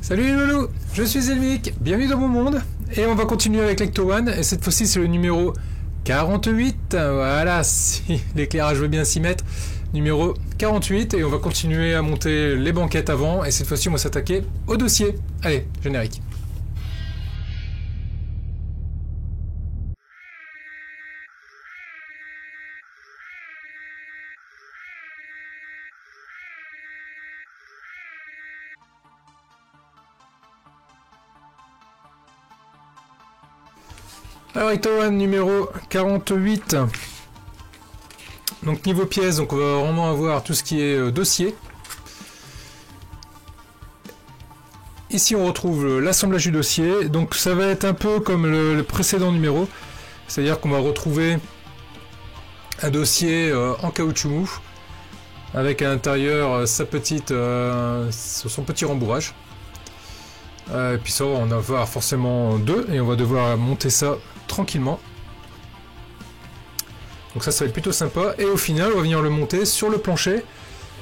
Salut les loulous, je suis Elmic, bienvenue dans mon monde, et on va continuer avec l'Ecto-One, et cette fois-ci c'est le numéro 48, voilà, si l'éclairage veut bien s'y mettre, numéro 48, et on va continuer à monter les banquettes avant, et cette fois-ci on va s'attaquer au dossier. Allez, générique. Alors Ecto-One numéro 48. Donc niveau pièces, donc on va vraiment avoir tout ce qui est dossier. Ici on retrouve l'assemblage du dossier. Donc ça va être un peu comme le précédent numéro. C'est-à-dire qu'on va retrouver un dossier en caoutchouc mou avec à l'intérieur son petit rembourrage. Et puis ça on va avoir forcément deux et on va devoir monter ça tranquillement. Donc ça va être plutôt sympa. Et au final on va venir le monter sur le plancher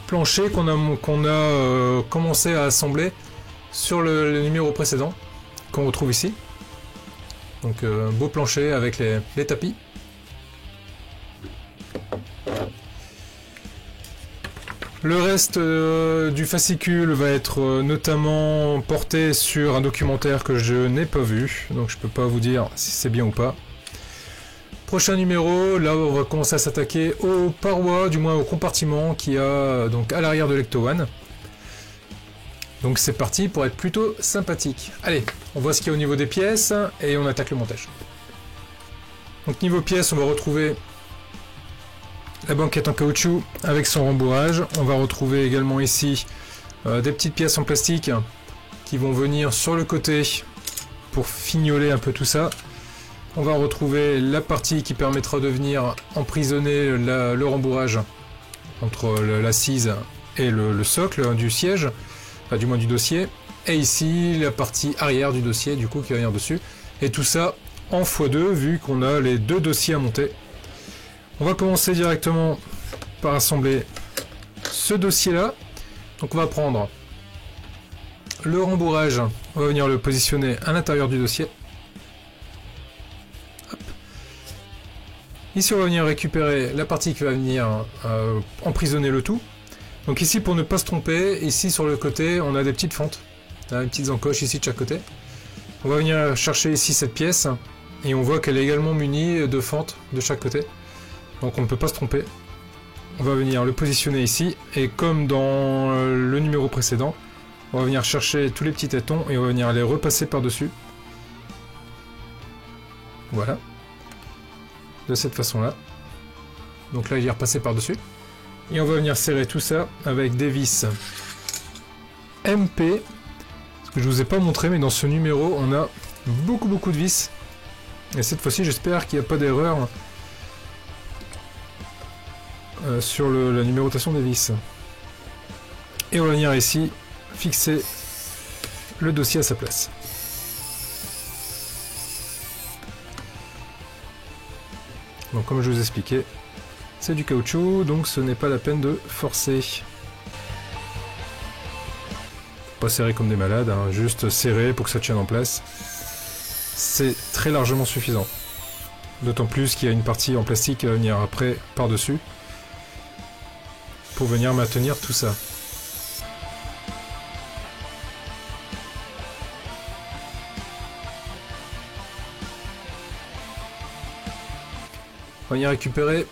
qu'on a commencé à assembler sur le numéro précédent qu'on retrouve ici. Donc beau plancher avec les tapis. Le reste du fascicule va être notamment porté sur un documentaire que je n'ai pas vu, donc je peux pas vous dire si c'est bien ou pas. Prochain numéro, là on va commencer à s'attaquer aux parois, du moins au compartiment qui a donc à l'arrière de l'Ecto-One. Donc c'est parti pour être plutôt sympathique. Allez, on voit ce qu'il y a au niveau des pièces et on attaque le montage. Donc niveau pièces, on va retrouver la banquette en caoutchouc avec son rembourrage. On va retrouver également ici des petites pièces en plastique qui vont venir sur le côté pour fignoler un peu tout ça. On va retrouver la partie qui permettra de venir emprisonner le rembourrage entre l'assise et le socle du siège, enfin, du moins du dossier. Et ici la partie arrière du dossier du coup qui va venir dessus. Et tout ça en x2 vu qu'on a les deux dossiers à monter. On va commencer directement par assembler ce dossier-là. Donc on va prendre le rembourrage, on va venir le positionner à l'intérieur du dossier. Hop. Ici on va venir récupérer la partie qui va venir emprisonner le tout. Donc ici pour ne pas se tromper, ici sur le côté on a des petites fentes, des petites encoches ici de chaque côté. On va venir chercher ici cette pièce et on voit qu'elle est également munie de fentes de chaque côté. Donc on ne peut pas se tromper. On va venir le positionner ici. Et comme dans le numéro précédent, on va venir chercher tous les petits tétons et on va venir les repasser par-dessus. Voilà. De cette façon-là. Donc là, il est repassé par-dessus. Et on va venir serrer tout ça avec des vis MP. Ce que je vous ai pas montré, mais dans ce numéro, on a beaucoup de vis. Et cette fois-ci, j'espère qu'il n'y a pas d'erreur sur la numérotation des vis. Et on va venir ici fixer le dossier à sa place. Donc comme je vous expliquais, c'est du caoutchouc, donc ce n'est pas la peine de forcer. Pas serrer comme des malades, hein, juste serrer pour que ça tienne en place. C'est très largement suffisant. D'autant plus qu'il y a une partie en plastique qui va venir après par-dessus pour venir maintenir tout ça. On va venir récupérer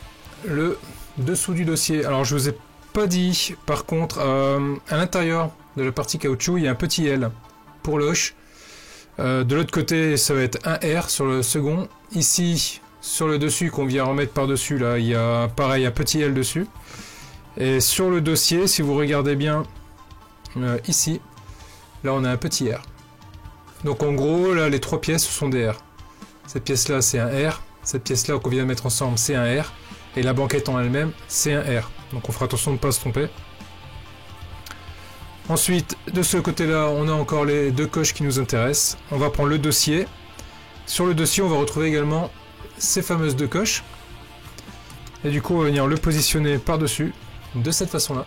le dessous du dossier. Alors je vous ai pas dit, par contre, à l'intérieur de la partie caoutchouc, il y a un petit L pour l'hoche. De l'autre côté, ça va être un R sur le second. Ici, sur le dessus qu'on vient remettre par-dessus, là, il y a pareil un petit L dessus. Et sur le dossier, si vous regardez bien ici, là on a un petit R. Donc en gros, là les trois pièces ce sont des R. Cette pièce-là c'est un R, cette pièce-là qu'on vient de mettre ensemble c'est un R, et la banquette en elle-même c'est un R. Donc on fera attention de ne pas se tromper. Ensuite, de ce côté-là, on a encore les deux coches qui nous intéressent. On va prendre le dossier. Sur le dossier, on va retrouver également ces fameuses deux coches. Et du coup, on va venir le positionner par-dessus. De cette façon là.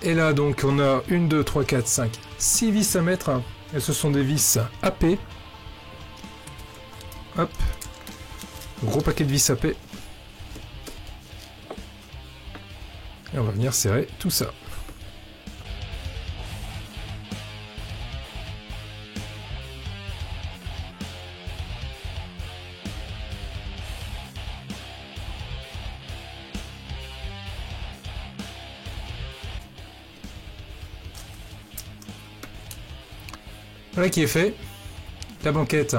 Et là donc on a 1, 2, 3, 4, 5, 6 vis à mettre, et ce sont des vis AP. Hop, gros paquet de vis AP. Et on va venir serrer tout ça. Voilà qui est fait. La banquette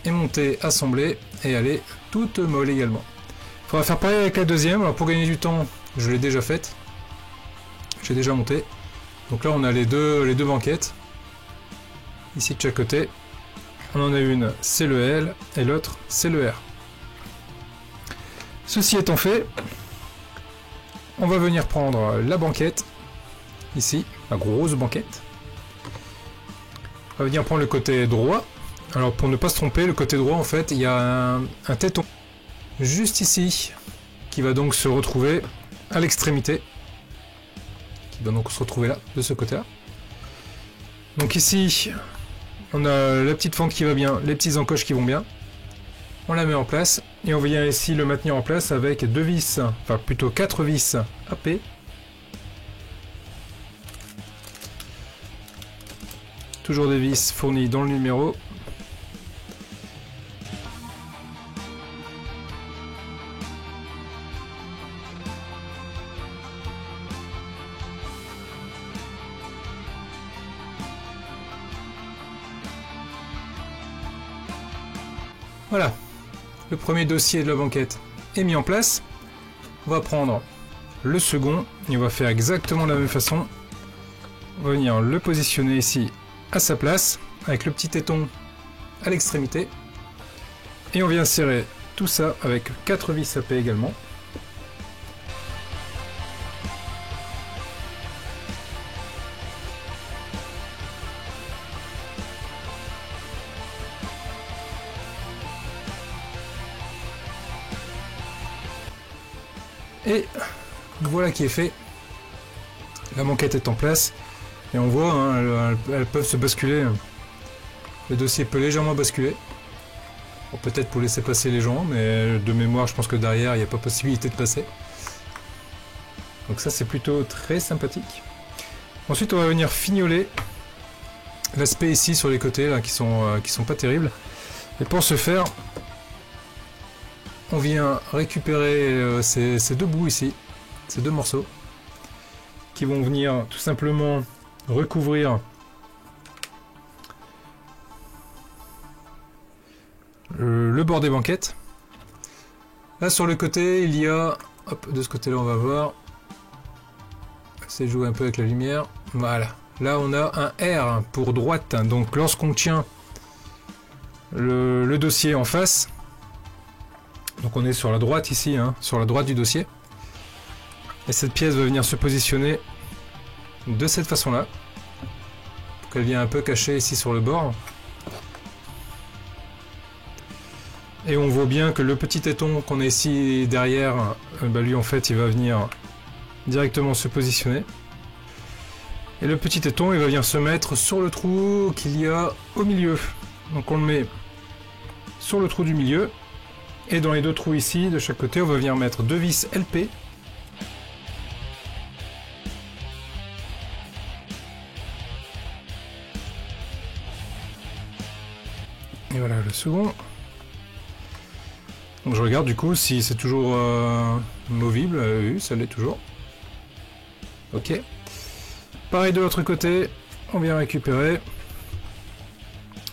est montée, assemblée et elle est toute molle également. Il faudra faire pareil avec la deuxième. Alors pour gagner du temps, je l'ai déjà faite. J'ai déjà monté. Donc là on a les deux banquettes. Ici de chaque côté. On en a une, c'est le L et l'autre, c'est le R. Ceci étant fait, on va venir prendre la banquette. Ici, la grosse banquette. On va venir prendre le côté droit. Alors pour ne pas se tromper, le côté droit en fait, il y a un téton juste ici qui va donc se retrouver à l'extrémité. Qui va donc se retrouver là, de ce côté-là. Donc ici, on a la petite fente qui va bien, les petites encoches qui vont bien. On la met en place et on vient ici le maintenir en place avec 2 vis, enfin plutôt 4 vis AP. Toujours des vis fournies dans le numéro. Voilà, le premier dossier de la banquette est mis en place. On va prendre le second et on va faire exactement de la même façon. On va venir le positionner ici à sa place, avec le petit téton à l'extrémité. Et on vient serrer tout ça avec 4 vis AP également. Et voilà qui est fait. La banquette est en place. Et on voit, hein, elles peuvent se basculer. Le dossier peut légèrement basculer. Bon, peut-être pour laisser passer les gens, mais de mémoire, je pense que derrière, il n'y a pas possibilité de passer. Donc ça, c'est plutôt très sympathique. Ensuite, on va venir fignoler l'aspect ici sur les côtés, là, qui sont pas terribles. Et pour ce faire, on vient récupérer ces deux bouts ici, ces deux morceaux, qui vont venir tout simplement recouvrir le bord des banquettes. Là sur le côté il y a, hop, de ce côté là on va voir, c'est jouer un peu avec la lumière, voilà, là on a un R pour droite, donc lorsqu'on tient le dossier en face, donc on est sur la droite ici, hein, sur la droite du dossier, et cette pièce va venir se positionner de cette façon là, pour qu'elle vienne un peu cacher ici sur le bord. Et on voit bien que le petit téton qu'on a ici derrière, lui en fait il va venir directement se positionner. Et le petit téton il va venir se mettre sur le trou qu'il y a au milieu. Donc on le met sur le trou du milieu. Et dans les deux trous ici, de chaque côté, on va venir mettre 2 vis LP. Et voilà le second. Donc je regarde du coup si c'est toujours movible. Oui, ça l'est toujours. Ok. Pareil de l'autre côté, on vient récupérer.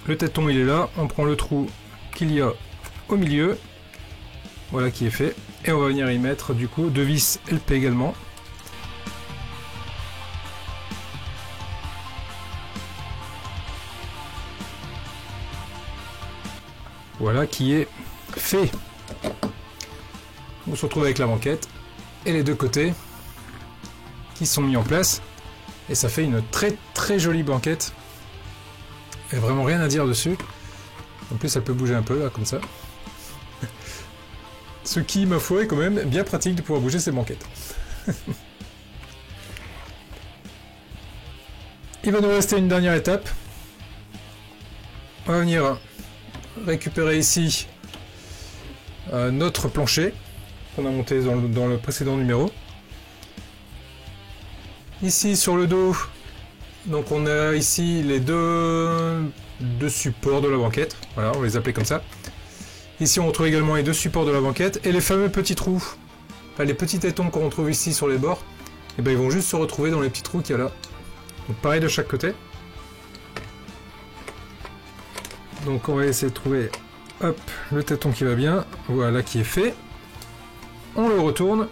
Le téton il est là, on prend le trou qu'il y a au milieu. Voilà qui est fait. Et on va venir y mettre du coup 2 vis LP également. Voilà qui est fait. On se retrouve avec la banquette et les deux côtés qui sont mis en place. Et ça fait une très très jolie banquette. Il n'y a vraiment rien à dire dessus. En plus elle peut bouger un peu là comme ça. Ce qui, ma foi, est quand même bien pratique de pouvoir bouger ces banquettes. Il va nous rester une dernière étape. On va venir récupérer ici notre plancher qu'on a monté dans le précédent numéro. Ici sur le dos, donc on a ici les deux supports de la banquette. Voilà, on les appelait comme ça. Ici on retrouve également les deux supports de la banquette et les fameux petits trous. Enfin, les petits tétons qu'on retrouve ici sur les bords, et ben ils vont juste se retrouver dans les petits trous qu'il y a là. Donc pareil de chaque côté. Donc on va essayer de trouver, hop, le téton qui va bien. Voilà qui est fait. On le retourne.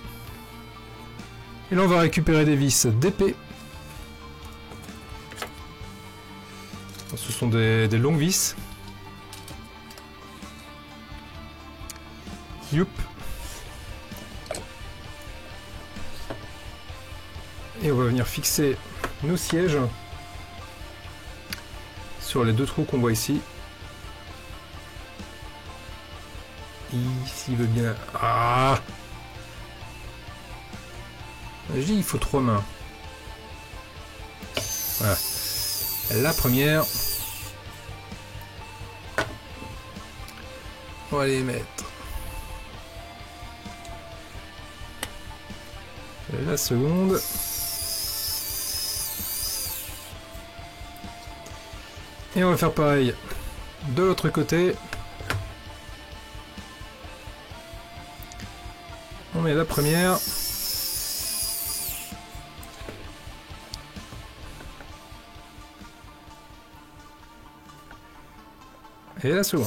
Et là on va récupérer des vis d'épée. Ce sont des longues vis. Youp. Et on va venir fixer nos sièges sur les deux trous qu'on voit ici. Ici, il veut bien... Ah! Je dis il faut 3 mains. Voilà. La première. On va les mettre. Et la seconde. Et on va faire pareil de l'autre côté. On met la première. Et la seconde.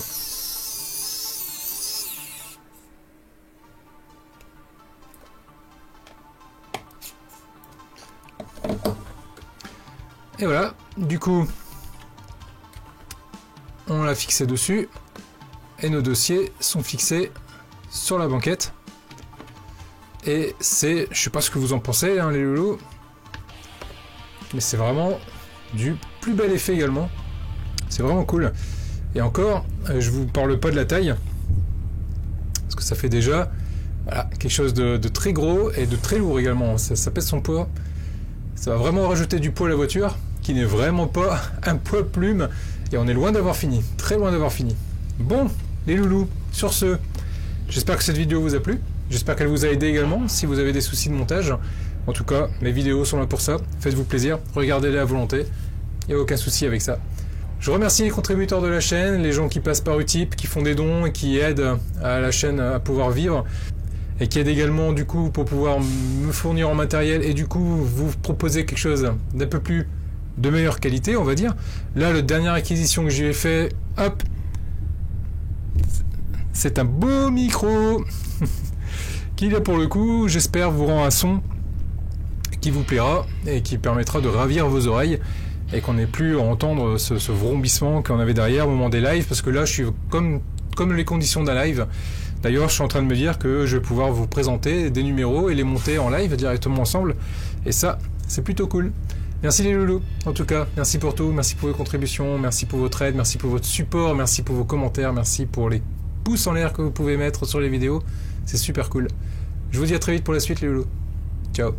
Et voilà, du coup, on l'a fixé dessus. Et nos dossiers sont fixés sur la banquette. Et c'est, je sais pas ce que vous en pensez, hein, les loulous, mais c'est vraiment du plus bel effet également. C'est vraiment cool. Et encore, je vous parle pas de la taille, parce que ça fait déjà voilà, quelque chose de très gros et de très lourd également. Ça pèse son poids. Ça va vraiment rajouter du poids à la voiture, qui n'est vraiment pas un poids plume. Et on est loin d'avoir fini, très loin d'avoir fini. Bon, les loulous, sur ce, j'espère que cette vidéo vous a plu. J'espère qu'elle vous a aidé également, si vous avez des soucis de montage. En tout cas, mes vidéos sont là pour ça. Faites-vous plaisir, regardez-les à volonté. Il n'y a aucun souci avec ça. Je remercie les contributeurs de la chaîne, les gens qui passent par Utip, qui font des dons et qui aident à la chaîne à pouvoir vivre. Et qui aident également, du coup, pour pouvoir me fournir en matériel et du coup, vous proposer quelque chose d'un peu plus de meilleure qualité, on va dire. Là, la dernière acquisition que j'ai fait, hop, c'est un beau micro qui là pour le coup, j'espère vous rend un son qui vous plaira et qui permettra de ravir vos oreilles et qu'on n'ait plus à entendre ce vrombissement qu'on avait derrière au moment des lives, parce que là je suis comme les conditions d'un live. D'ailleurs je suis en train de me dire que je vais pouvoir vous présenter des numéros et les monter en live directement ensemble, et ça c'est plutôt cool. Merci les loulous, en tout cas, merci pour tout, merci pour vos contributions, merci pour votre aide, merci pour votre support, merci pour vos commentaires, merci pour les pouces en l'air que vous pouvez mettre sur les vidéos, c'est super cool. Je vous dis à très vite pour la suite les loulous. Ciao.